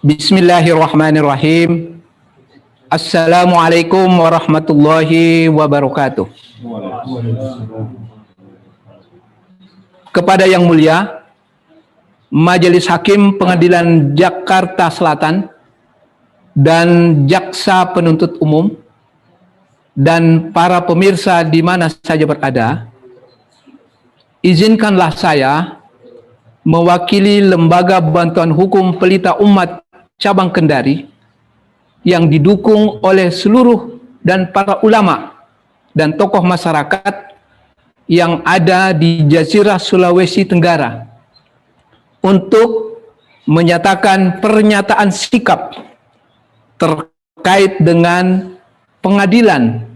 Bismillahirrahmanirrahim. Assalamualaikum warahmatullahi wabarakatuh. Kepada yang mulia Majelis Hakim Pengadilan Jakarta Selatan dan Jaksa Penuntut Umum dan para pemirsa di mana saja berada, izinkanlah saya mewakili Lembaga Bantuan Hukum Pelita Umat Cabang Kendari yang didukung oleh seluruh dan para ulama dan tokoh masyarakat yang ada di Jazirah Sulawesi Tenggara untuk menyatakan pernyataan sikap terkait dengan pengadilan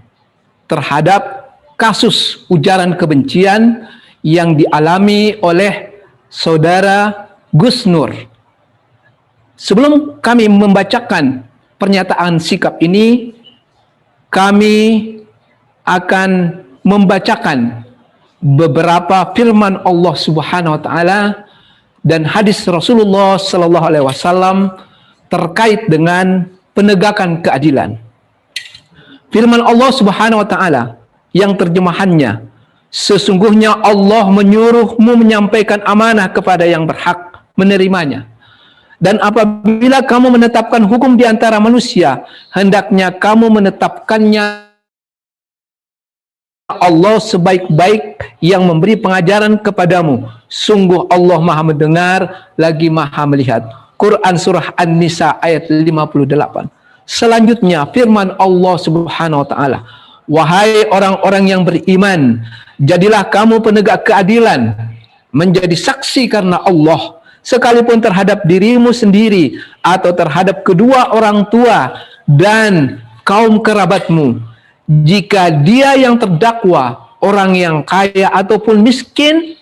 terhadap kasus ujaran kebencian yang dialami oleh Saudara Gus Nur. Sebelum kami membacakan pernyataan sikap ini, kami akan membacakan beberapa firman Allah Subhanahu wa taala dan hadis Rasulullah sallallahu alaihi wasallam terkait dengan penegakan keadilan. Firman Allah Subhanahu wa taala yang terjemahannya, sesungguhnya Allah menyuruhmu menyampaikan amanah kepada yang berhak menerimanya. Dan apabila kamu menetapkan hukum di antara manusia, hendaknya kamu menetapkannya Allah sebaik-baik yang memberi pengajaran kepadamu. Sungguh Allah Maha mendengar lagi Maha melihat. Quran Surah An-Nisa ayat 58. Selanjutnya firman Allah Subhanahu wa taala, wahai orang-orang yang beriman, jadilah kamu penegak keadilan, menjadi saksi karena Allah, sekalipun terhadap dirimu sendiri atau terhadap kedua orang tua dan kaum kerabatmu. Jika dia yang terdakwa orang yang kaya ataupun miskin,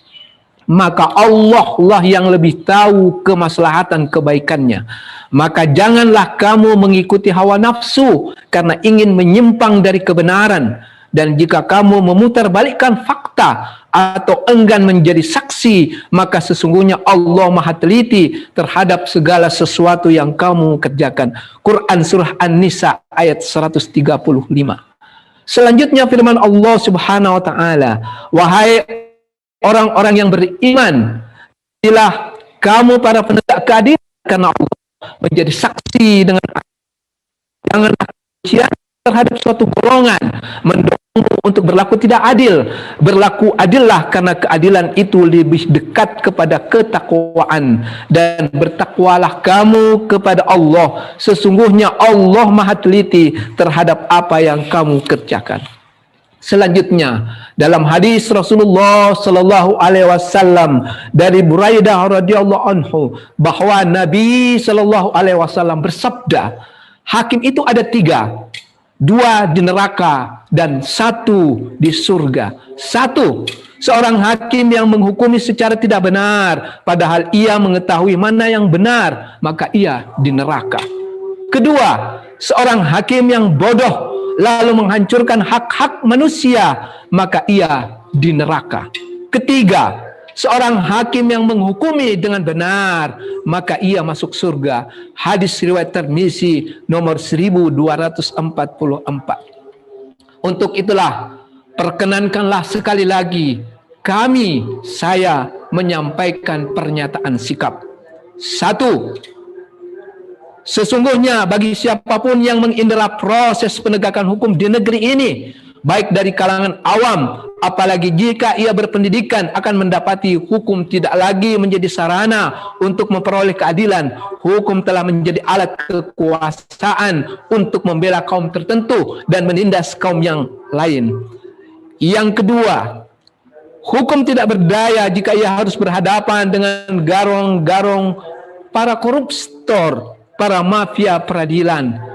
maka Allah lah yang lebih tahu kemaslahatan kebaikannya. Maka janganlah kamu mengikuti hawa nafsu karena ingin menyimpang dari kebenaran. Dan jika kamu memutarbalikkan fakta atau enggan menjadi saksi, maka sesungguhnya Allah Maha teliti terhadap segala sesuatu yang kamu kerjakan. Quran Surah An-Nisa ayat 135. Selanjutnya firman Allah Subhanahu wa taala, wahai orang-orang yang beriman, jadilah kamu para penegak keadilan karena Allah, menjadi saksi dengan janganlah kebencian terhadap suatu golongan, mendorongmu untuk berlaku tidak adil. Berlaku adillah karena keadilan itu lebih dekat kepada ketakwaan, dan bertakwalah kamu kepada Allah. Sesungguhnya Allah Maha teliti terhadap apa yang kamu kerjakan. Selanjutnya dalam hadis Rasulullah sallallahu alaihi wasallam dari Buraidah radhiyallahu anhu bahwa Nabi sallallahu alaihi wasallam bersabda, hakim itu ada tiga, dua di neraka dan satu di surga. Satu, seorang hakim yang menghukumi secara tidak benar padahal ia mengetahui mana yang benar, maka ia di neraka. Kedua, seorang hakim yang bodoh lalu menghancurkan hak-hak manusia, maka ia di neraka. Ketiga, seorang hakim yang menghukumi dengan benar, maka ia masuk surga. Hadis riwayat Tirmizi nomor 1244. Untuk itulah, perkenankanlah sekali lagi saya menyampaikan pernyataan sikap. Satu, sesungguhnya bagi siapapun yang mengindra proses penegakan hukum di negeri ini, baik dari kalangan awam, apalagi jika ia berpendidikan, akan mendapati hukum tidak lagi menjadi sarana untuk memperoleh keadilan. Hukum telah menjadi alat kekuasaan untuk membela kaum tertentu dan menindas kaum yang lain. Yang kedua, hukum tidak berdaya jika ia harus berhadapan dengan garong-garong para koruptor, para mafia peradilan.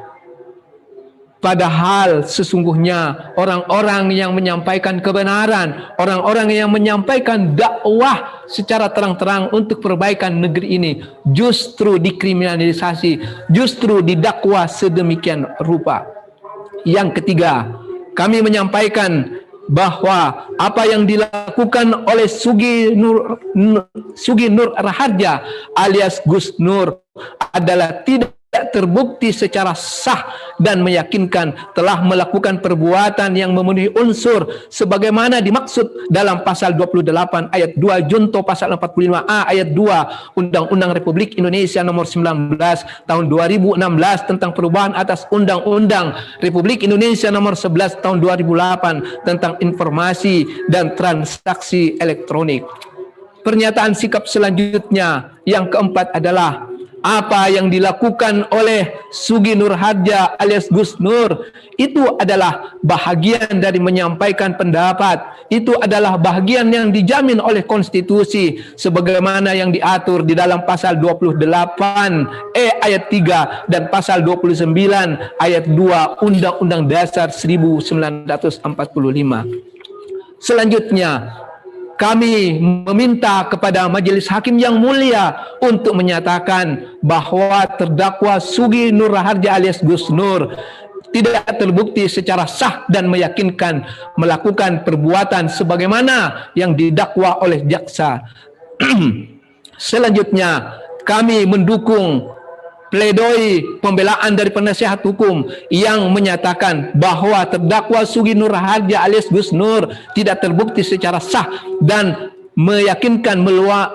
Padahal sesungguhnya orang-orang yang menyampaikan kebenaran, orang-orang yang menyampaikan dakwah secara terang-terang untuk perbaikan negeri ini justru dikriminalisasi, justru didakwa sedemikian rupa. Yang ketiga, kami menyampaikan bahwa apa yang dilakukan oleh Sugi Nur Raharja alias Gus Nur adalah tidak terbukti secara sah dan meyakinkan telah melakukan perbuatan yang memenuhi unsur sebagaimana dimaksud dalam pasal 28 ayat 2 junto pasal 45A ayat 2 Undang-Undang Republik Indonesia nomor 19 tahun 2016 tentang perubahan atas Undang-Undang Republik Indonesia nomor 11 tahun 2008 tentang informasi dan transaksi elektronik. Pernyataan sikap selanjutnya yang keempat adalah apa yang dilakukan oleh Sugi Nur Harja alias Gus Nur itu adalah bahagian dari menyampaikan pendapat, itu adalah bahagian yang dijamin oleh konstitusi sebagaimana yang diatur di dalam pasal 28 ayat 3 dan pasal 29 ayat 2 Undang-Undang Dasar 1945. Selanjutnya, kami meminta kepada Majelis Hakim yang mulia untuk menyatakan bahwa terdakwa Sugi Nur Raharja alias Gus Nur tidak terbukti secara sah dan meyakinkan melakukan perbuatan sebagaimana yang didakwa oleh jaksa. Selanjutnya, kami mendukung pledoi pembelaan dari penasihat hukum yang menyatakan bahwa terdakwa Sugi Nur Raharja alias Gus Nur tidak terbukti secara sah dan meyakinkan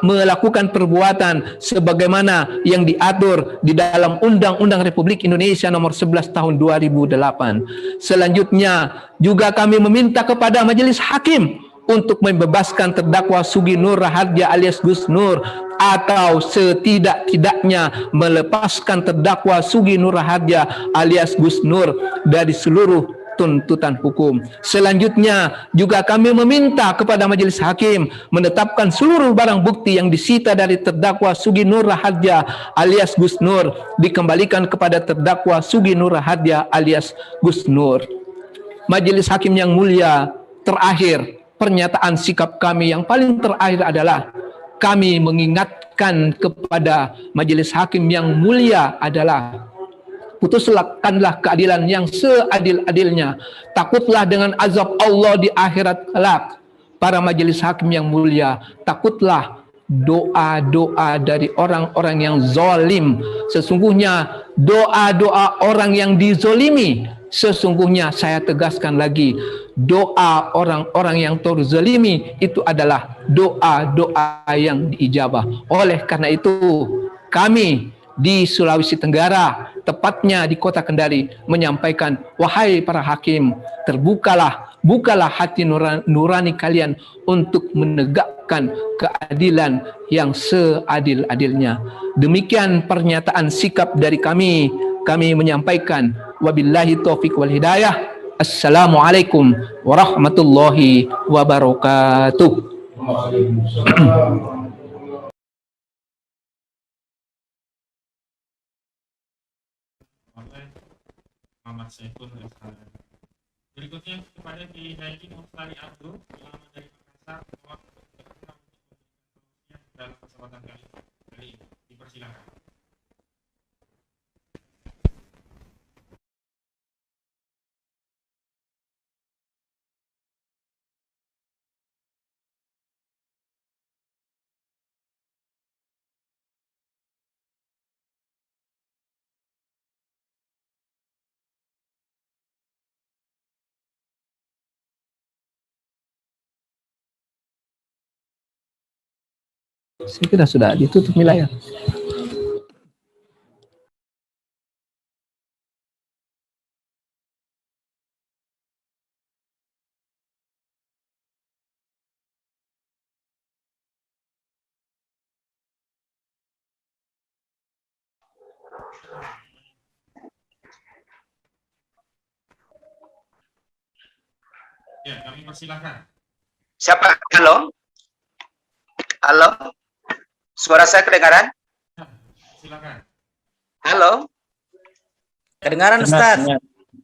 melakukan perbuatan sebagaimana yang diatur di dalam Undang-Undang Republik Indonesia nomor 11 tahun 2008. Selanjutnya juga kami meminta kepada Majelis Hakim untuk membebaskan terdakwa Sugi Nur Raharja alias Gus Nur atau setidak-tidaknya melepaskan terdakwa Sugi Nur Raharja alias Gus Nur dari seluruh tuntutan hukum. Selanjutnya juga kami meminta kepada Majelis Hakim menetapkan seluruh barang bukti yang disita dari terdakwa Sugi Nur Raharja alias Gus Nur dikembalikan kepada terdakwa Sugi Nur Raharja alias Gus Nur. Majelis Hakim yang mulia, terakhir pernyataan sikap kami yang paling terakhir adalah kami mengingatkan kepada Majelis Hakim yang mulia adalah putuskanlah keadilan yang seadil-adilnya, takutlah dengan azab Allah di akhirat kelak. Para Majelis Hakim yang mulia, takutlah doa-doa dari orang-orang yang zalim. Sesungguhnya doa-doa orang yang dizolimi, sesungguhnya saya tegaskan lagi, doa orang-orang yang terzalimi itu adalah doa-doa yang diijabah. Oleh karena itu, kami di Sulawesi Tenggara, tepatnya di Kota Kendari, menyampaikan, wahai para hakim, bukalah hati nurani kalian untuk menegakkan keadilan yang seadil-adilnya. Demikian pernyataan sikap dari kami. Kami menyampaikan, wabillahi taufiq wal hidayah. Assalamualaikum warahmatullahi wabarakatuh. Muhammad Saiful Islam. Berikutnya kepada Kiai Haji Mustari Abdul ulama dari Makassar dalam kesempatan kali ini. Dipersilakan. Saya kira sudah ditutup wilayah. Ya, kami persilakan. Siapa? Halo? Halo? Suara saya kedengaran? Silakan. Halo? Kedengaran, Ustaz?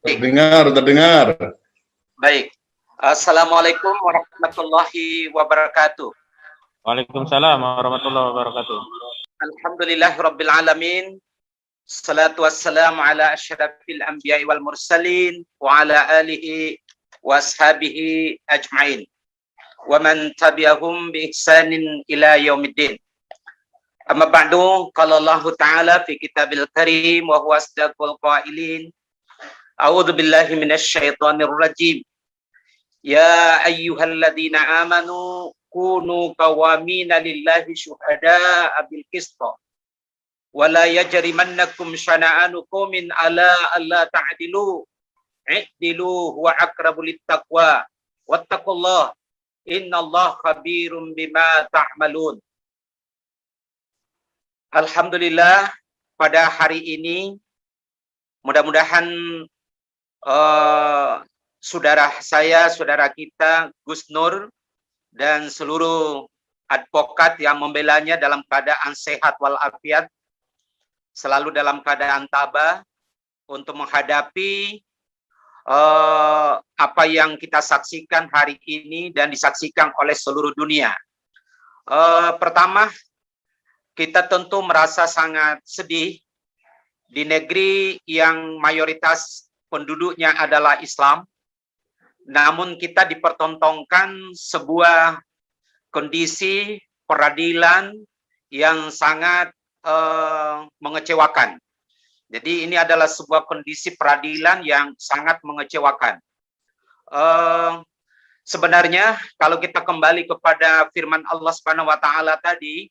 Terdengar. Baik. Assalamualaikum warahmatullahi wabarakatuh. Waalaikumsalam warahmatullahi wabarakatuh. Alhamdulillahirabbil alamin. Salatu wassalamu ala asyrafil anbiya'i wal mursalin wa ala alihi وأصحابه أجمعين ومن تبعهم بإحسان إلى يوم الدين. أما بعد قال الله تعالى في كتاب الكريم وهو أصدق القائلين أعوذ بالله من الشيطان الرجيم يا أيها الذين آمنوا كونوا قوامين لله شهداء بالقسط ولا يجرمنكم شنآن قوم على ألا تعدلوا اعدلوا هو أقرب للتقوى واتقوا الله إن الله خبير بما تعملون. Alhamdulillah, pada hari ini mudah-mudahan saudara kita Gus Nur dan seluruh advokat yang membelanya dalam keadaan sehat walafiat, selalu dalam keadaan tabah untuk menghadapi apa yang kita saksikan hari ini dan disaksikan oleh seluruh dunia. Pertama, kita tentu merasa sangat sedih di negeri yang mayoritas penduduknya adalah Islam, namun kita dipertontonkan sebuah kondisi peradilan yang sangat mengecewakan. Jadi ini adalah sebuah kondisi peradilan yang sangat mengecewakan. Sebenarnya kalau kita kembali kepada firman Allah Subhanahu wa taala tadi,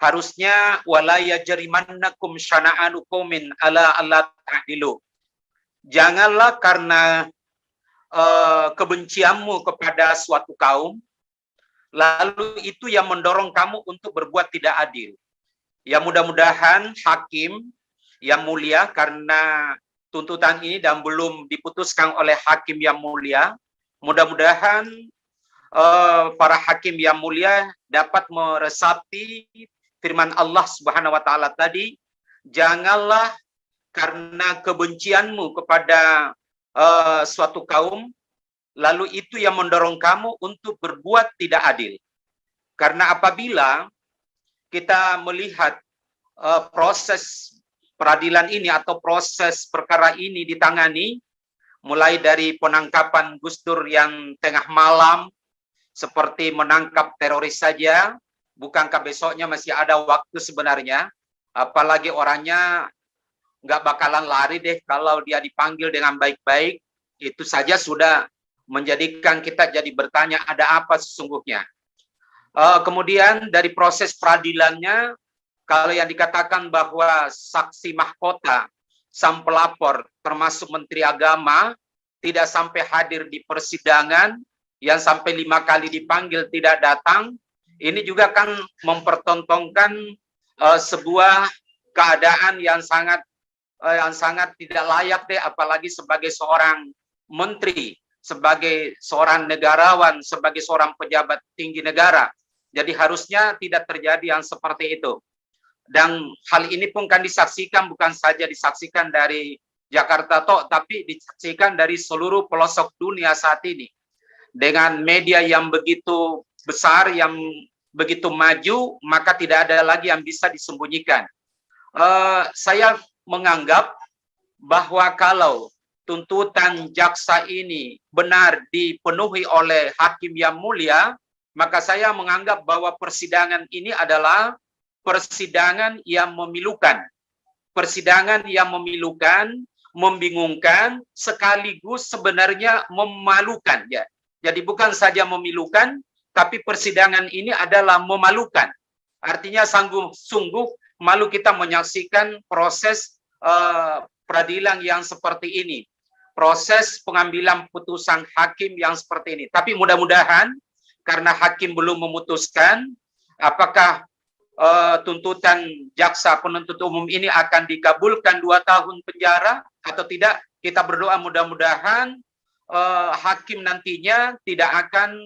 harusnya wala yajrimannakum syana'anu qaumin ala alla ta'dilu. Janganlah karena kebencianmu kepada suatu kaum, lalu itu yang mendorong kamu untuk berbuat tidak adil. Ya mudah-mudahan hakim yang mulia, karena tuntutan ini dan belum diputuskan oleh hakim yang mulia, mudah-mudahan para hakim yang mulia dapat meresapi firman Allah Subhanahu wa taala tadi, janganlah karena kebencianmu kepada suatu kaum, lalu itu yang mendorong kamu untuk berbuat tidak adil. Karena apabila kita melihat proses peradilan ini atau proses perkara ini ditangani, mulai dari penangkapan Gus Dur yang tengah malam, seperti menangkap teroris saja, bukankah besoknya masih ada waktu sebenarnya? Apalagi orangnya nggak bakalan lari deh kalau dia dipanggil dengan baik-baik. Itu saja sudah menjadikan kita jadi bertanya, ada apa sesungguhnya? Kemudian dari proses peradilannya, kalau yang dikatakan bahwa saksi mahkota, sang pelapor, termasuk Menteri Agama, tidak sampai hadir di persidangan, yang sampai 5 kali dipanggil tidak datang, ini juga kan mempertontonkan sebuah keadaan yang sangat tidak layak deh, apalagi sebagai seorang menteri, sebagai seorang negarawan, sebagai seorang pejabat tinggi negara. Jadi harusnya tidak terjadi yang seperti itu. Dan hal ini pun kan disaksikan, bukan saja disaksikan dari Jakarta toh, tapi disaksikan dari seluruh pelosok dunia saat ini. Dengan media yang begitu besar, yang begitu maju, maka tidak ada lagi yang bisa disembunyikan. Saya menganggap bahwa kalau tuntutan jaksa ini benar dipenuhi oleh hakim yang mulia, maka saya menganggap bahwa persidangan ini adalah persidangan yang memilukan. Persidangan yang memilukan, membingungkan, sekaligus sebenarnya memalukan. Ya. Jadi bukan saja memilukan, tapi persidangan ini adalah memalukan. Artinya sungguh malu kita menyaksikan proses peradilan yang seperti ini. Proses pengambilan putusan hakim yang seperti ini. Tapi mudah-mudahan karena hakim belum memutuskan apakah tuntutan jaksa penuntut umum ini akan dikabulkan 2 tahun penjara atau tidak, kita berdoa mudah-mudahan hakim nantinya tidak akan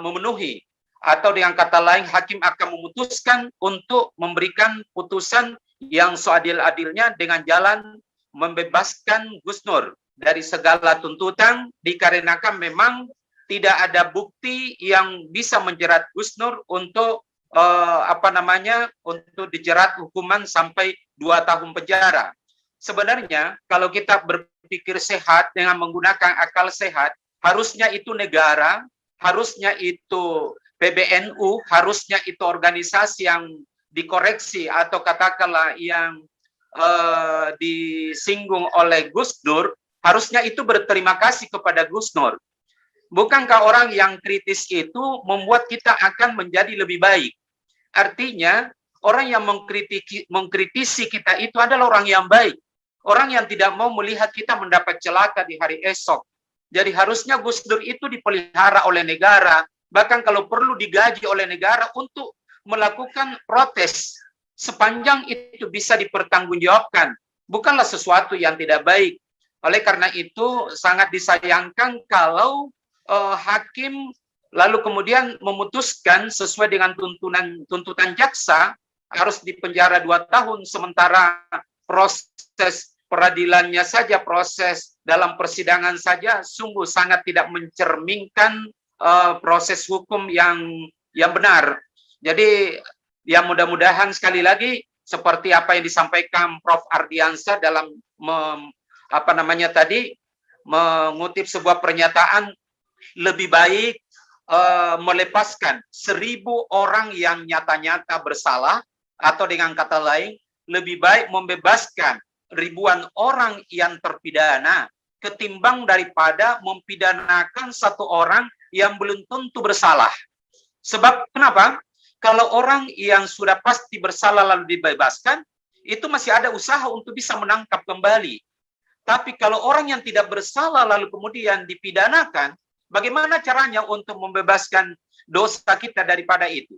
memenuhi, atau dengan kata lain hakim akan memutuskan untuk memberikan putusan yang seadil-adilnya dengan jalan membebaskan Gus Nur dari segala tuntutan, dikarenakan memang tidak ada bukti yang bisa menjerat Gus Nur untuk untuk dijerat hukuman sampai 2 tahun penjara. sebenarnya kalau kita berpikir sehat dengan menggunakan akal sehat, harusnya itu negara, harusnya itu PBNU, harusnya itu organisasi yang dikoreksi atau katakanlah yang disinggung oleh Gus Dur, harusnya itu berterima kasih kepada Gus Dur. Bukankah orang yang kritis itu membuat kita akan menjadi lebih baik? Artinya, orang yang mengkritisi kita itu adalah orang yang baik. Orang yang tidak mau melihat kita mendapat celaka di hari esok. Jadi harusnya Gus Dur itu dipelihara oleh negara, bahkan kalau perlu digaji oleh negara untuk melakukan protes. Sepanjang itu bisa dipertanggungjawabkan. Bukanlah sesuatu yang tidak baik. Oleh karena itu, sangat disayangkan kalau hakim lalu kemudian memutuskan sesuai dengan tuntutan jaksa harus dipenjara 2 tahun, sementara proses peradilannya saja, proses dalam persidangan saja sungguh sangat tidak mencerminkan proses hukum yang benar. Jadi ya mudah-mudahan sekali lagi seperti apa yang disampaikan Prof. Ardiansyah dalam mengutip sebuah pernyataan, lebih baik melepaskan 1000 orang yang nyata-nyata bersalah, atau dengan kata lain, lebih baik membebaskan ribuan orang yang terpidana ketimbang daripada mempidanakan 1 orang yang belum tentu bersalah. Sebab kenapa? Kalau orang yang sudah pasti bersalah lalu dibebaskan, itu masih ada usaha untuk bisa menangkap kembali. Tapi kalau orang yang tidak bersalah lalu kemudian dipidanakan, bagaimana caranya untuk membebaskan dosa kita daripada itu?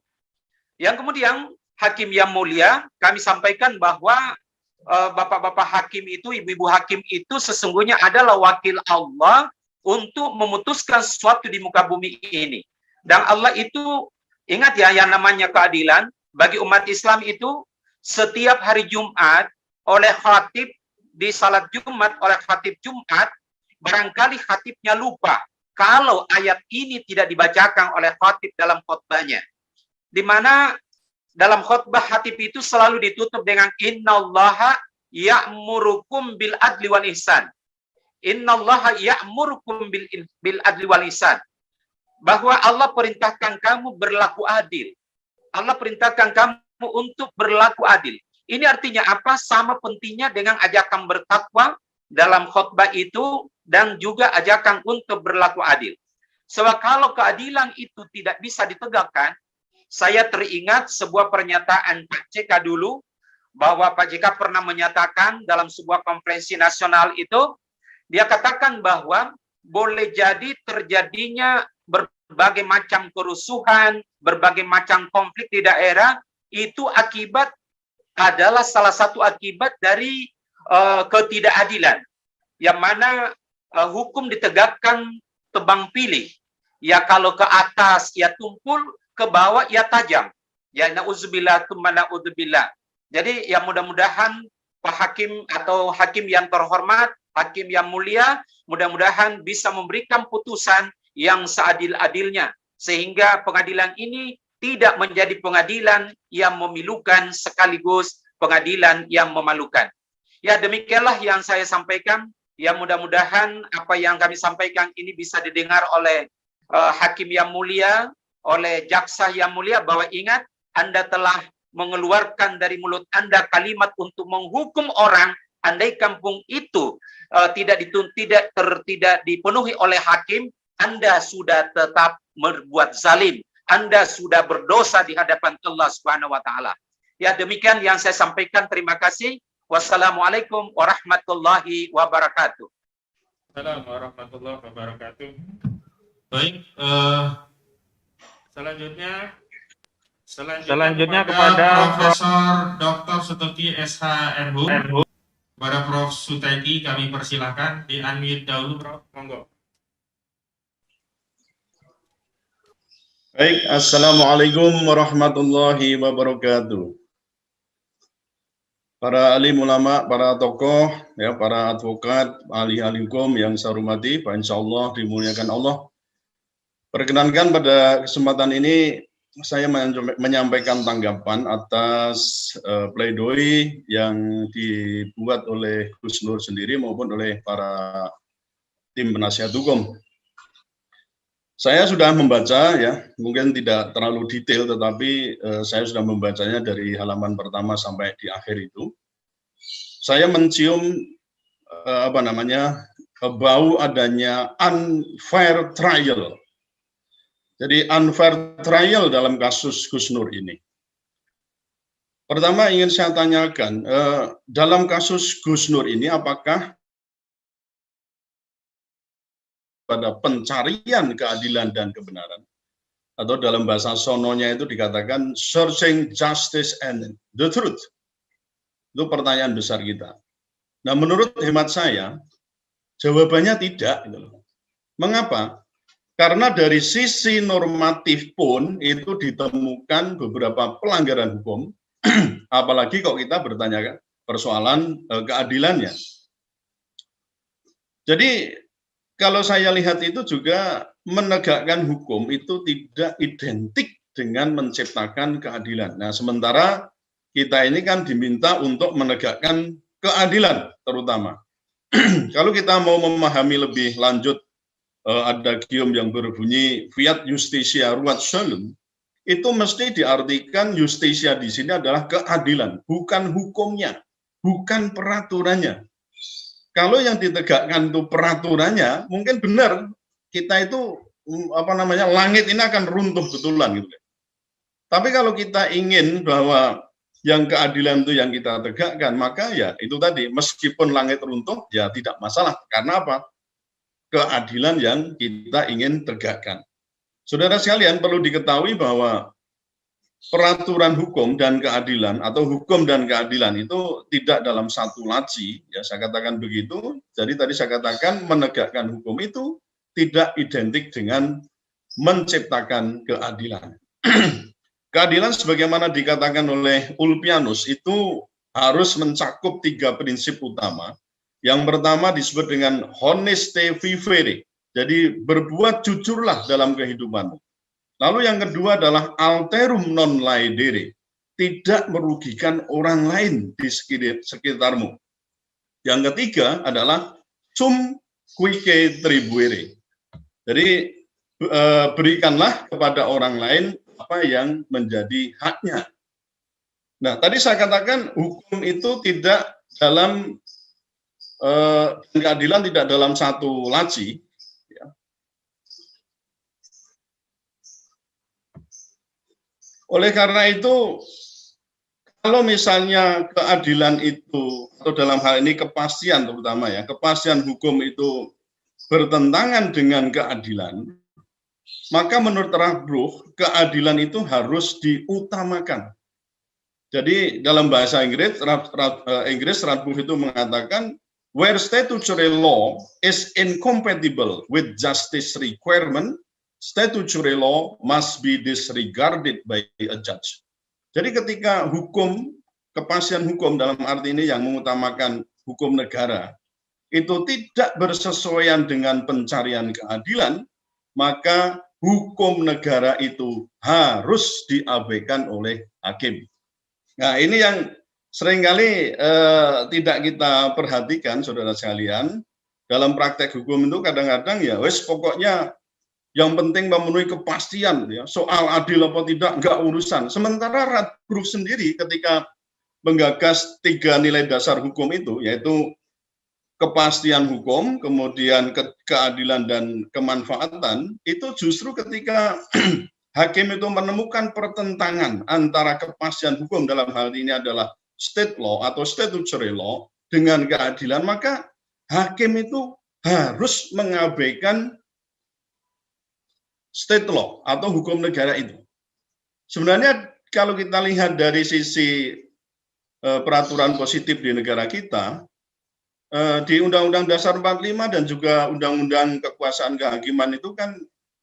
Yang kemudian, hakim yang mulia, kami sampaikan bahwa bapak-bapak hakim itu, ibu-ibu hakim itu sesungguhnya adalah wakil Allah untuk memutuskan sesuatu di muka bumi ini. Dan Allah itu, ingat ya, yang namanya keadilan, bagi umat Islam itu, setiap hari Jumat, oleh khatib, di salat Jumat, oleh khatib Jumat, barangkali khatibnya lupa kalau ayat ini tidak dibacakan oleh khatib dalam khutbahnya. Di mana dalam khutbah khatib itu selalu ditutup dengan innallaha ya'murukum bil adli wal ihsan. Innallaha ya'murukum bil adli wal ihsan. Bahwa Allah perintahkan kamu berlaku adil. Allah perintahkan kamu untuk berlaku adil. Ini artinya apa? Sama pentingnya dengan ajakan bertakwa dalam khutbah itu, dan juga ajakan untuk berlaku adil. Sebab kalau keadilan itu tidak bisa ditegakkan, saya teringat sebuah pernyataan Pak JK dulu, bahwa Pak JK pernah menyatakan dalam sebuah konferensi nasional itu, dia katakan bahwa boleh jadi terjadinya berbagai macam kerusuhan, berbagai macam konflik di daerah, itu adalah salah satu akibat dari ketidakadilan, yang mana hukum ditegakkan tebang pilih. Ya kalau ke atas ya tumpul, ke bawah ya tajam. Ya na'udzubillah tsumma na'udzubillah. Jadi ya mudah-mudahan Pak Hakim atau hakim yang terhormat, hakim yang mulia, mudah-mudahan bisa memberikan putusan yang seadil-adilnya, sehingga pengadilan ini tidak menjadi pengadilan yang memilukan sekaligus pengadilan yang memalukan. Ya demikianlah yang saya sampaikan. Ya mudah-mudahan apa yang kami sampaikan ini bisa didengar oleh hakim yang mulia, oleh jaksa yang mulia, bahwa ingat, Anda telah mengeluarkan dari mulut Anda kalimat untuk menghukum orang, andai kampung itu tidak dipenuhi oleh hakim, Anda sudah tetap berbuat zalim. Anda sudah berdosa di hadapan Allah Subhanahu wa taala. Ya demikian yang saya sampaikan. Terima kasih. Wassalamualaikum warahmatullahi wabarakatuh. Assalamualaikum warahmatullahi wabarakatuh. Baik, selanjutnya kepada Profesor Dr. Sutoki SH.MHum. Kepada Prof. Suteki kami persilahkan di-unmute dahulu, Prof. Monggo. Baik, assalamualaikum warahmatullahi wabarakatuh. Para alim ulama, para tokoh, ya, para advokat, ahli-ahli hukum yang saya hormati, Pak Insya Allah dimuliakan Allah. Perkenankan pada kesempatan ini saya menyampaikan tanggapan atas pledoi yang dibuat oleh Gus Nur sendiri maupun oleh para tim penasihat hukum. Saya sudah membaca ya, mungkin tidak terlalu detail, tetapi saya sudah membacanya dari halaman pertama sampai di akhir itu. Saya mencium bau adanya unfair trial. Jadi unfair trial dalam kasus Gus Nur ini. Pertama ingin saya tanyakan, dalam kasus Gus Nur ini apakah pada pencarian keadilan dan kebenaran, atau dalam bahasa sononya itu dikatakan searching justice and the truth. Itu pertanyaan besar kita. Nah, menurut hemat saya, jawabannya tidak. Mengapa? Karena dari sisi normatif pun itu ditemukan beberapa pelanggaran hukum, apalagi kalau kita bertanya persoalan keadilannya. Jadi kalau saya lihat itu juga menegakkan hukum itu tidak identik dengan menciptakan keadilan. Nah, sementara kita ini kan diminta untuk menegakkan keadilan terutama. Kalau kita mau memahami lebih lanjut ada gium yang berbunyi fiat justitia ruat solum, itu mesti diartikan justisia di sini adalah keadilan, bukan hukumnya, bukan peraturannya. Kalau yang ditegakkan itu peraturannya, mungkin benar kita itu langit ini akan runtuh betulan gitu. Tapi kalau kita ingin bahwa yang keadilan itu yang kita tegakkan, maka ya itu tadi, meskipun langit runtuh ya tidak masalah. Karena apa? Keadilan yang kita ingin tegakkan. Saudara sekalian, perlu diketahui bahwa peraturan hukum dan keadilan atau hukum dan keadilan itu tidak dalam satu laci, ya saya katakan begitu. Jadi tadi saya katakan menegakkan hukum itu tidak identik dengan menciptakan keadilan. Keadilan sebagaimana dikatakan oleh Ulpianus itu harus mencakup 3 prinsip utama. Yang pertama disebut dengan honeste vivere, jadi berbuat jujurlah dalam kehidupanmu. Lalu yang kedua adalah alterum non laedere, tidak merugikan orang lain di sekitarmu. Yang ketiga adalah sum quique tribuere, jadi berikanlah kepada orang lain apa yang menjadi haknya. Nah, tadi saya katakan hukum itu tidak dalam keadilan tidak dalam satu laci. Oleh karena itu, kalau misalnya keadilan itu, atau dalam hal ini kepastian terutama ya, kepastian hukum itu bertentangan dengan keadilan, maka menurut Radbruch, keadilan itu harus diutamakan. Jadi dalam bahasa Inggris, Radbruch itu mengatakan, where statutory law is incompatible with justice requirement, statutory law must be disregarded by a judge. Jadi ketika hukum, kepastian hukum dalam arti ini yang mengutamakan hukum negara, itu tidak bersesuaian dengan pencarian keadilan, maka hukum negara itu harus diabaikan oleh hakim. Nah, ini yang seringkali tidak kita perhatikan, saudara sekalian. Dalam praktek hukum itu kadang-kadang ya, pokoknya yang penting memenuhi kepastian, ya, soal adil apa tidak, enggak urusan. Sementara Radbruch sendiri ketika menggagas 3 nilai dasar hukum itu, yaitu kepastian hukum, kemudian keadilan dan kemanfaatan, itu justru ketika hakim itu menemukan pertentangan antara kepastian hukum dalam hal ini adalah state law atau statutory law dengan keadilan, maka hakim itu harus mengabaikan state law atau hukum negara itu. Sebenarnya kalau kita lihat dari sisi peraturan positif di negara kita, di Undang-Undang Dasar 45 dan juga Undang-Undang Kekuasaan Kehakiman itu kan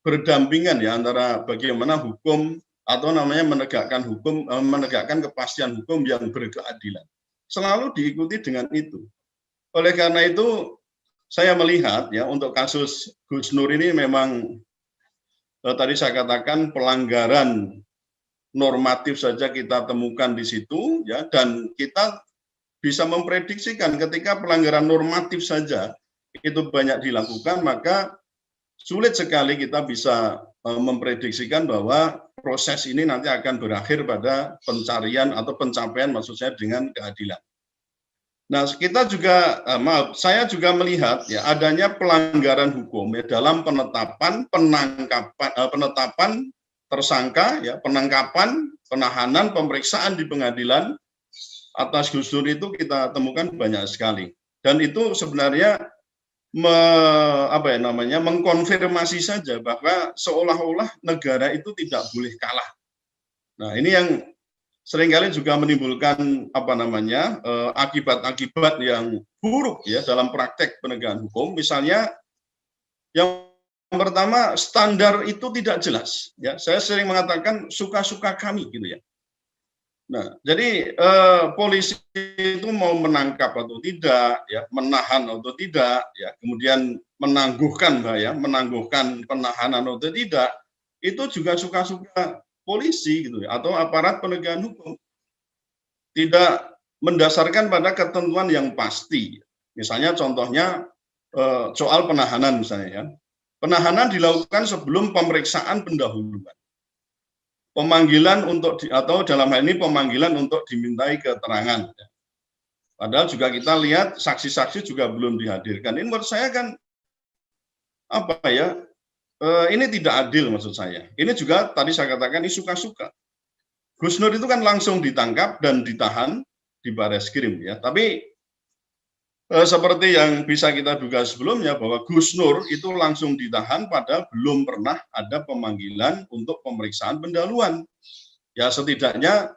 berdampingan ya antara bagaimana hukum atau namanya menegakkan hukum, menegakkan kepastian hukum yang berkeadilan. Selalu diikuti dengan itu. Oleh karena itu saya melihat ya untuk kasus Gus Nur ini memang tadi saya katakan pelanggaran normatif saja kita temukan di situ, ya, dan kita bisa memprediksikan ketika pelanggaran normatif saja itu banyak dilakukan, maka sulit sekali kita bisa memprediksikan bahwa proses ini nanti akan berakhir pada pencarian atau pencapaian, maksud saya, dengan keadilan. Nah, kita juga saya juga melihat ya adanya pelanggaran hukum ya dalam penetapan penetapan tersangka, ya, penangkapan, penahanan, pemeriksaan di pengadilan atas Gus Dur itu kita temukan banyak sekali. Dan itu sebenarnya mengkonfirmasi saja bahwa seolah-olah negara itu tidak boleh kalah. Nah, ini yang seringkali juga menimbulkan akibat-akibat yang buruk ya dalam praktek penegakan hukum. Misalnya yang pertama, standar itu tidak jelas. Ya, saya sering mengatakan suka-suka kami gitu ya. Nah, jadi polisi itu mau menangkap atau tidak, ya, menahan atau tidak, ya, kemudian menangguhkan penahanan atau tidak, itu juga suka-suka polisi gitu ya, atau aparat penegakan hukum. Tidak mendasarkan pada ketentuan yang pasti. Misalnya contohnya soal penahanan misalnya ya. Penahanan dilakukan sebelum pemeriksaan pendahuluan. Pemanggilan atau dalam hal ini pemanggilan untuk dimintai keterangan. Padahal juga kita lihat saksi-saksi juga belum dihadirkan. Ini menurut saya kan ini tidak adil maksud saya. Ini juga tadi saya katakan ini suka-suka. Gus Nur itu kan langsung ditangkap dan ditahan di Bareskrim ya. Tapi seperti yang bisa kita duga sebelumnya bahwa Gus Nur itu langsung ditahan padahal belum pernah ada pemanggilan untuk pemeriksaan pendahuluan. Ya setidaknya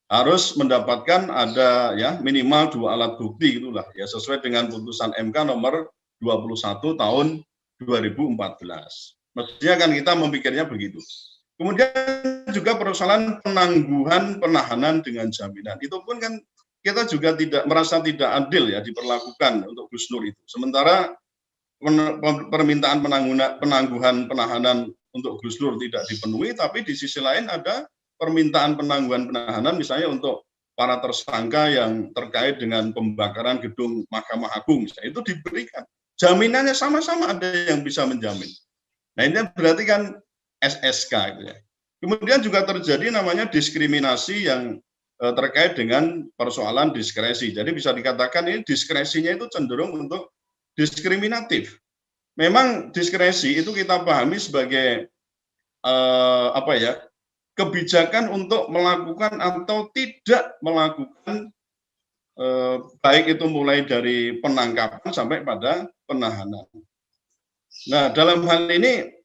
harus mendapatkan ada ya minimal 2 alat bukti itulah ya sesuai dengan putusan MK nomor 21 tahun 2014. Mestinya kan kita memikirnya begitu. Kemudian juga persoalan penangguhan penahanan dengan jaminan. Itu pun kan kita juga merasa tidak adil ya diperlakukan untuk Gus Nur itu. Sementara permintaan penangguhan penahanan untuk Gus Nur tidak dipenuhi, tapi di sisi lain ada permintaan penangguhan penahanan misalnya untuk para tersangka yang terkait dengan pembakaran gedung Mahkamah Agung misalnya, itu diberikan. Jaminannya sama-sama ada yang bisa menjamin. Nah ini berarti kan SSK gitu ya. Kemudian juga terjadi namanya diskriminasi yang terkait dengan persoalan diskresi. Jadi bisa dikatakan ini diskresinya itu cenderung untuk diskriminatif. Memang diskresi itu kita pahami sebagai kebijakan untuk melakukan atau tidak melakukan baik itu mulai dari penangkapan sampai pada penahanan. Nah, dalam hal ini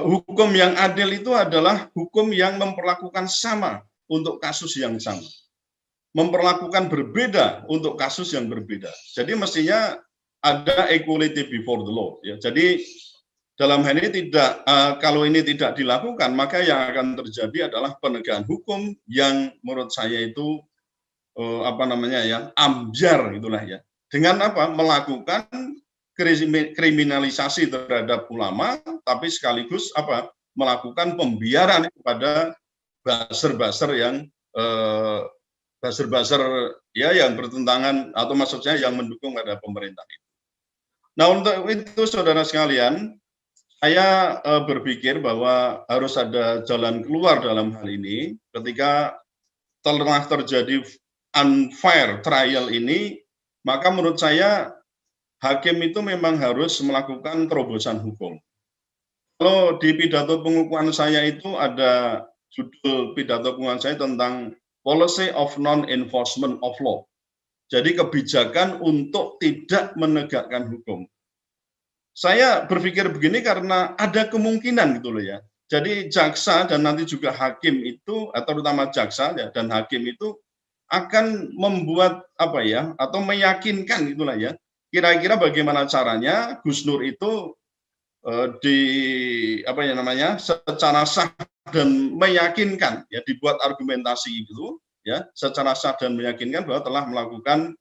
hukum yang adil itu adalah hukum yang memperlakukan sama untuk kasus yang sama. Memperlakukan berbeda untuk kasus yang berbeda. Jadi mestinya ada equality before the law. Ya. Jadi dalam hal ini kalau ini tidak dilakukan, maka yang akan terjadi adalah penegakan hukum yang menurut saya itu ambyar gitulah ya. Dengan melakukan kriminalisasi terhadap ulama, tapi sekaligus melakukan pembiaran kepada buzzer-buzzer yang yang bertentangan atau maksudnya yang mendukung pada pemerintah itu. Nah untuk itu saudara sekalian, saya berpikir bahwa harus ada jalan keluar dalam hal ini ketika telah terjadi unfair trial ini, maka menurut saya hakim itu memang harus melakukan terobosan hukum. Kalau di pidato pengukuhan saya itu ada judul pidato pengukuhan saya tentang Policy of Non-Enforcement of Law. Jadi kebijakan untuk tidak menegakkan hukum. Saya berpikir begini karena ada kemungkinan gitu loh ya. Jadi jaksa dan nanti juga hakim itu, atau terutama jaksa ya, dan hakim itu akan membuat atau meyakinkan gitulah ya. Kira-kira bagaimana caranya Gus Nur itu secara sah dan meyakinkan ya, dibuat argumentasi gitu ya, secara sah dan meyakinkan bahwa telah melakukan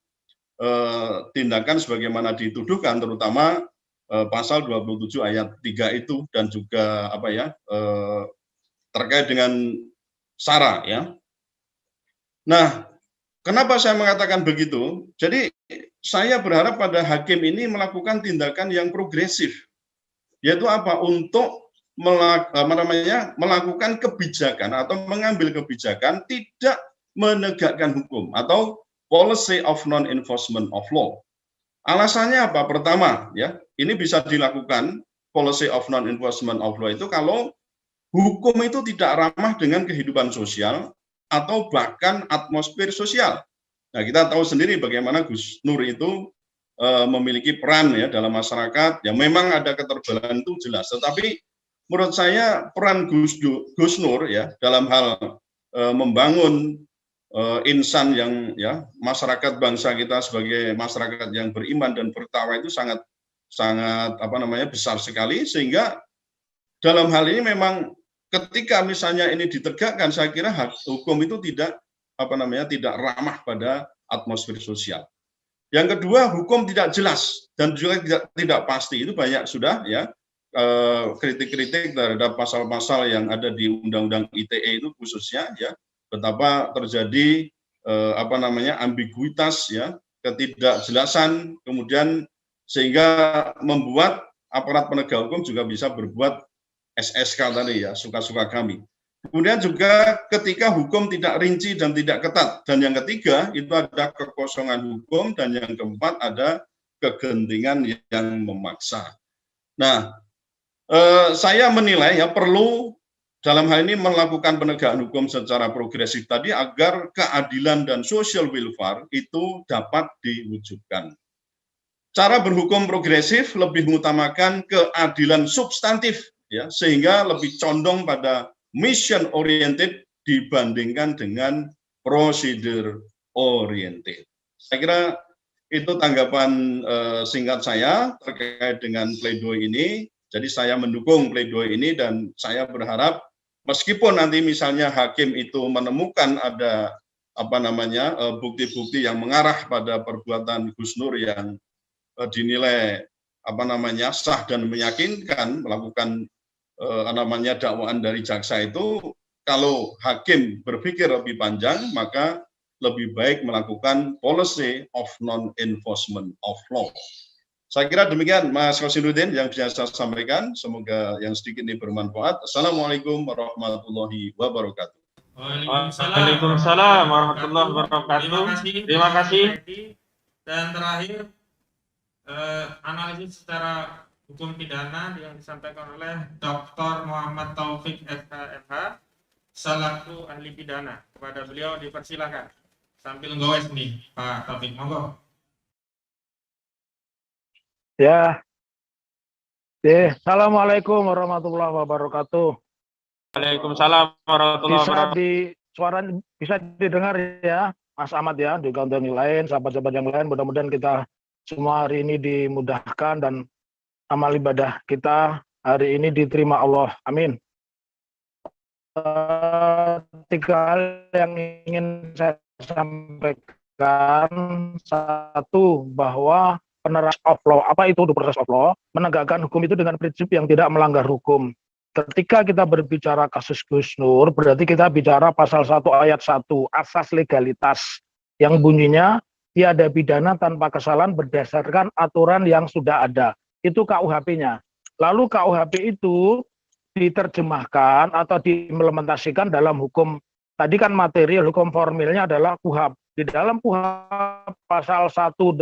tindakan sebagaimana dituduhkan, terutama pasal 27 ayat 3 itu, dan juga terkait dengan SARA ya. Nah, kenapa saya mengatakan begitu? Jadi saya berharap pada hakim ini melakukan tindakan yang progresif, yaitu apa? Untuk melakukan kebijakan atau mengambil kebijakan tidak menegakkan hukum atau policy of non-enforcement of law. Alasannya apa? Pertama, ya, ini bisa dilakukan policy of non-enforcement of law itu kalau hukum itu tidak ramah dengan kehidupan sosial atau bahkan atmosfer sosial. Nah, kita tahu sendiri bagaimana Gus Nur itu memiliki peran ya dalam masyarakat. Ya memang ada keterbelaan itu jelas, tetapi menurut saya peran Gus Nur ya dalam hal membangun insan yang ya masyarakat bangsa kita sebagai masyarakat yang beriman dan bertakwa itu sangat besar sekali, sehingga dalam hal ini memang ketika misalnya ini ditegakkan, saya kira hukum itu tidak ramah pada atmosfer sosial. Yang kedua, hukum tidak jelas dan juga tidak pasti. Itu banyak sudah ya kritik-kritik terhadap pasal-pasal yang ada di Undang-Undang ITE itu khususnya ya, betapa terjadi ambiguitas ya, ketidakjelasan, kemudian sehingga membuat aparat penegak hukum juga bisa berbuat SSK tadi ya, suka-suka kami. Kemudian juga ketika hukum tidak rinci dan tidak ketat, dan yang ketiga itu ada kekosongan hukum, dan yang keempat ada kegentingan yang memaksa. Nah, saya menilai ya perlu dalam hal ini melakukan penegakan hukum secara progresif tadi agar keadilan dan social welfare itu dapat diwujudkan. Cara berhukum progresif lebih mengutamakan keadilan substantif ya, sehingga lebih condong pada mission oriented dibandingkan dengan prosedur oriented. Saya kira itu tanggapan singkat saya terkait dengan pledoi ini. Jadi saya mendukung pledoi ini, dan saya berharap meskipun nanti misalnya hakim itu menemukan ada bukti-bukti yang mengarah pada perbuatan Gus Nur yang dinilai sah dan meyakinkan melakukan dakwaan dari jaksa itu, kalau hakim berpikir lebih panjang maka lebih baik melakukan policy of non-enforcement of law. Saya kira demikian Mas Qasiruddin yang bisa saya sampaikan. Semoga yang sedikit ini bermanfaat. Assalamualaikum warahmatullahi wabarakatuh. Waalaikumsalam warahmatullahi wabarakatuh. Terima kasih. Dan terakhir analisis secara hukum pidana yang disampaikan oleh Dr. Muhammad Taufik SHMH selaku ahli pidana. Kepada beliau dipersilakan. Sambil ngowes nih Pak Taufik, monggo. Ya. Assalamualaikum warahmatullahi wabarakatuh. Waalaikumsalam warahmatullahi wabarakatuh. Bisa didengar ya, Mas Ahmad ya, juga untuk yang lain, sahabat-sahabat yang lain. Mudah-mudahan kita semua hari ini dimudahkan dan amal ibadah kita hari ini diterima Allah. Amin. 3 hal yang ingin saya sampaikan. 1, bahwa peneras of law. Apa itu the process of law? Menegakkan hukum itu dengan prinsip yang tidak melanggar hukum. Ketika kita berbicara kasus Gus Nur, berarti kita bicara pasal 1 ayat 1, asas legalitas, yang bunyinya tiada pidana tanpa kesalahan berdasarkan aturan yang sudah ada. Itu KUHP-nya. Lalu KUHP itu diterjemahkan atau diimplementasikan dalam hukum. Tadi kan material hukum formilnya adalah KUHP. Di dalam KUHP pasal 185,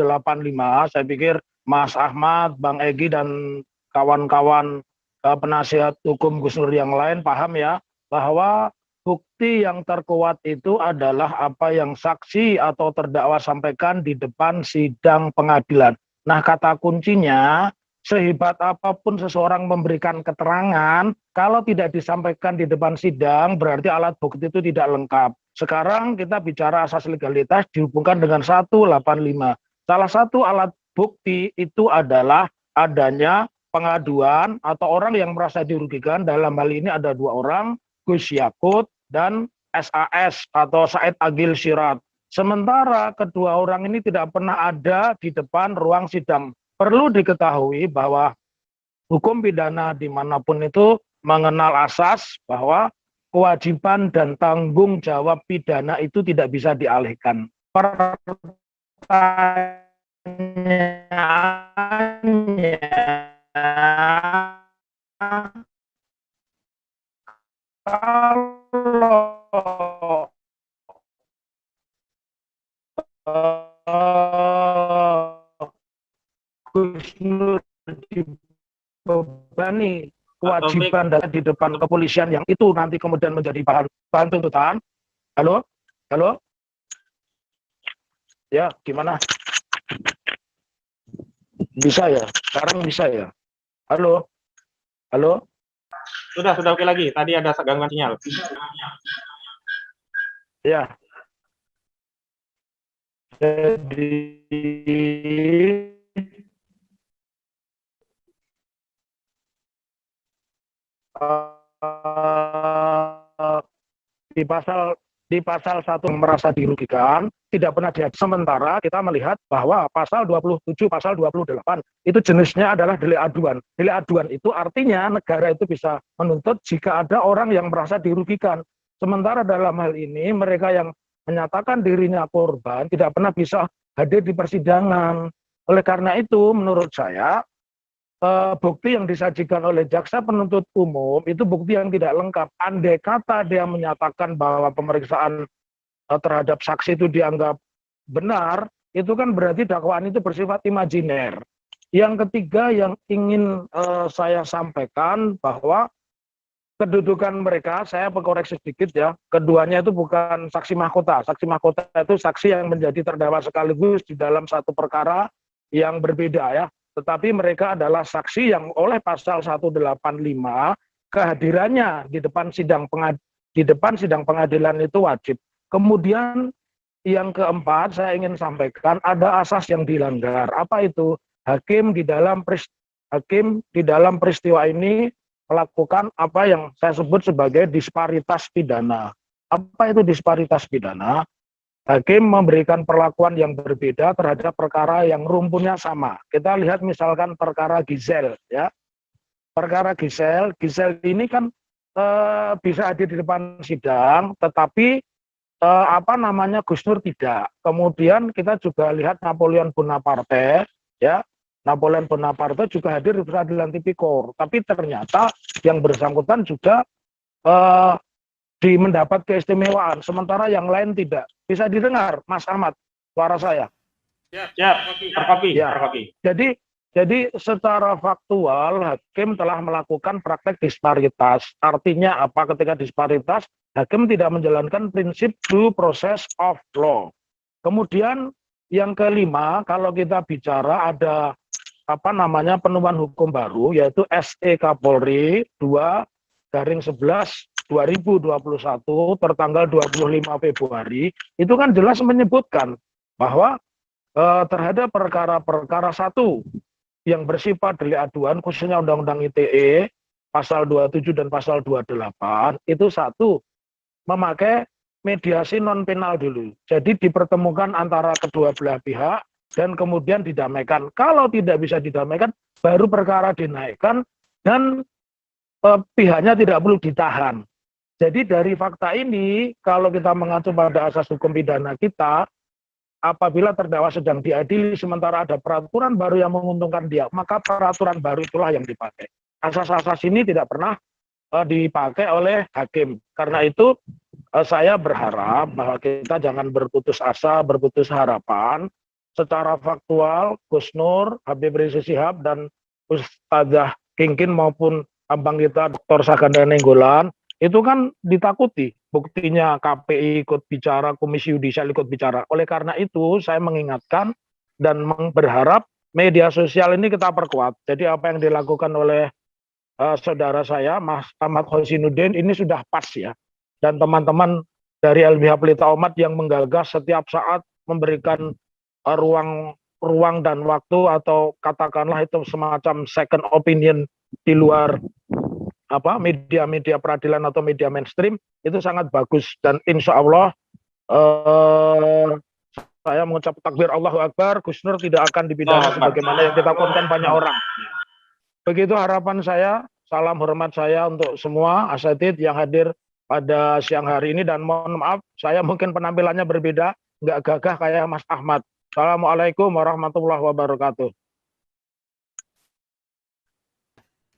saya pikir Mas Ahmad, Bang Egy, dan kawan-kawan penasihat hukum Gus Nur yang lain paham ya, bahwa bukti yang terkuat itu adalah apa yang saksi atau terdakwa sampaikan di depan sidang pengadilan. Nah, kata kuncinya, sehebat apapun seseorang memberikan keterangan, kalau tidak disampaikan di depan sidang, berarti alat bukti itu tidak lengkap. Sekarang kita bicara asas legalitas dihubungkan dengan 185. Salah satu alat bukti itu adalah adanya pengaduan atau orang yang merasa dirugikan. Dalam hal ini ada 2 orang, Gus Yakut dan SAS atau Said Agil Sirat. Sementara kedua orang ini tidak pernah ada di depan ruang sidang. Perlu diketahui bahwa hukum pidana dimanapun itu mengenal asas bahwa kewajiban dan tanggung jawab pidana itu tidak bisa dialihkan. Pertanyaannya, kalau Gus Nur dibebani kewajiban dan di depan kepolisian yang itu nanti kemudian menjadi bahan tuntutan. Halo, halo, ya gimana? Bisa ya? Sekarang bisa ya? Halo, halo. Sudah oke lagi. Tadi ada gangguan sinyal. Ya. Jadi di pasal 1 merasa dirugikan tidak pernah diadili. Sementara kita melihat bahwa pasal 27, pasal 28 itu jenisnya adalah delik aduan. Delik aduan itu artinya negara itu bisa menuntut jika ada orang yang merasa dirugikan. Sementara dalam hal ini mereka yang menyatakan dirinya korban tidak pernah bisa hadir di persidangan. Oleh karena itu menurut saya bukti yang disajikan oleh jaksa penuntut umum itu bukti yang tidak lengkap. Andai kata dia menyatakan bahwa pemeriksaan terhadap saksi itu dianggap benar, itu kan berarti dakwaan itu bersifat imajiner. Yang ketiga yang ingin saya sampaikan bahwa kedudukan mereka, saya koreksi sedikit ya, keduanya itu bukan saksi mahkota. Saksi mahkota itu saksi yang menjadi terdakwa sekaligus di dalam satu perkara yang berbeda ya. Tetapi mereka adalah saksi yang oleh pasal 185 kehadirannya di depan sidang pengadilan itu wajib. Kemudian yang keempat saya ingin sampaikan ada asas yang dilanggar. Apa itu? Hakim di dalam peristiwa ini melakukan apa yang saya sebut sebagai disparitas pidana. Apa itu disparitas pidana? Hakim memberikan perlakuan yang berbeda terhadap perkara yang rumpunnya sama. Kita lihat misalkan perkara Gisel, ya. Perkara Gisel ini kan bisa hadir di depan sidang, tetapi Gus Nur tidak. Kemudian kita juga lihat Napoleon Bonaparte, ya. Napoleon Bonaparte juga hadir di peradilan tipikor, tapi ternyata yang bersangkutan juga mendapat keistimewaan, sementara yang lain tidak. Bisa didengar, Mas Ahmad, suara saya? Terkopi. Jadi secara faktual hakim telah melakukan praktek disparitas. Artinya apa? Ketika disparitas, hakim tidak menjalankan prinsip due process of law. Kemudian yang kelima, kalau kita bicara ada penemuan hukum baru, yaitu SE Kapolri 2/11/2021 tertanggal 25 Februari, itu kan jelas menyebutkan bahwa terhadap perkara-perkara 1 yang bersifat delik aduan, khususnya Undang-Undang ITE, pasal 27 dan pasal 28, itu 1, memakai mediasi non-penal dulu. Jadi dipertemukan antara kedua belah pihak dan kemudian didamaikan. Kalau tidak bisa didamaikan, baru perkara dinaikkan dan pihaknya tidak perlu ditahan. Jadi dari fakta ini, kalau kita mengacu pada asas hukum pidana kita, apabila terdakwa sedang diadili sementara ada peraturan baru yang menguntungkan dia, maka peraturan baru itulah yang dipakai. Asas-asas ini tidak pernah dipakai oleh hakim. Karena itu saya berharap bahwa kita jangan berputus asa, berputus harapan. Secara faktual, Gus Nur, Habib Rizik Syihab, dan Ustadzah Kingkin maupun abang kita Dr. Saganda Nenggolan, itu kan ditakuti. Buktinya KPI ikut bicara, Komisi Yudisial ikut bicara. Oleh karena itu, saya mengingatkan dan berharap media sosial ini kita perkuat. Jadi apa yang dilakukan oleh saudara saya, Mas Ahmad Hosinuddin, ini sudah pas ya. Dan teman-teman dari LBH Pelita Umat yang menggagas setiap saat memberikan ruang dan waktu, atau katakanlah itu semacam second opinion di luar media-media peradilan atau media mainstream, itu sangat bagus. Dan insya Allah saya mengucap takbir Allahu Akbar, Gus Nur tidak akan dipidana sebagaimana yang ditakutkan banyak orang. Begitu harapan saya. Salam hormat saya untuk semua asatidz yang hadir pada siang hari ini, dan mohon maaf saya mungkin penampilannya berbeda, nggak gagah kayak Mas Ahmad. Assalamualaikum warahmatullahi wabarakatuh.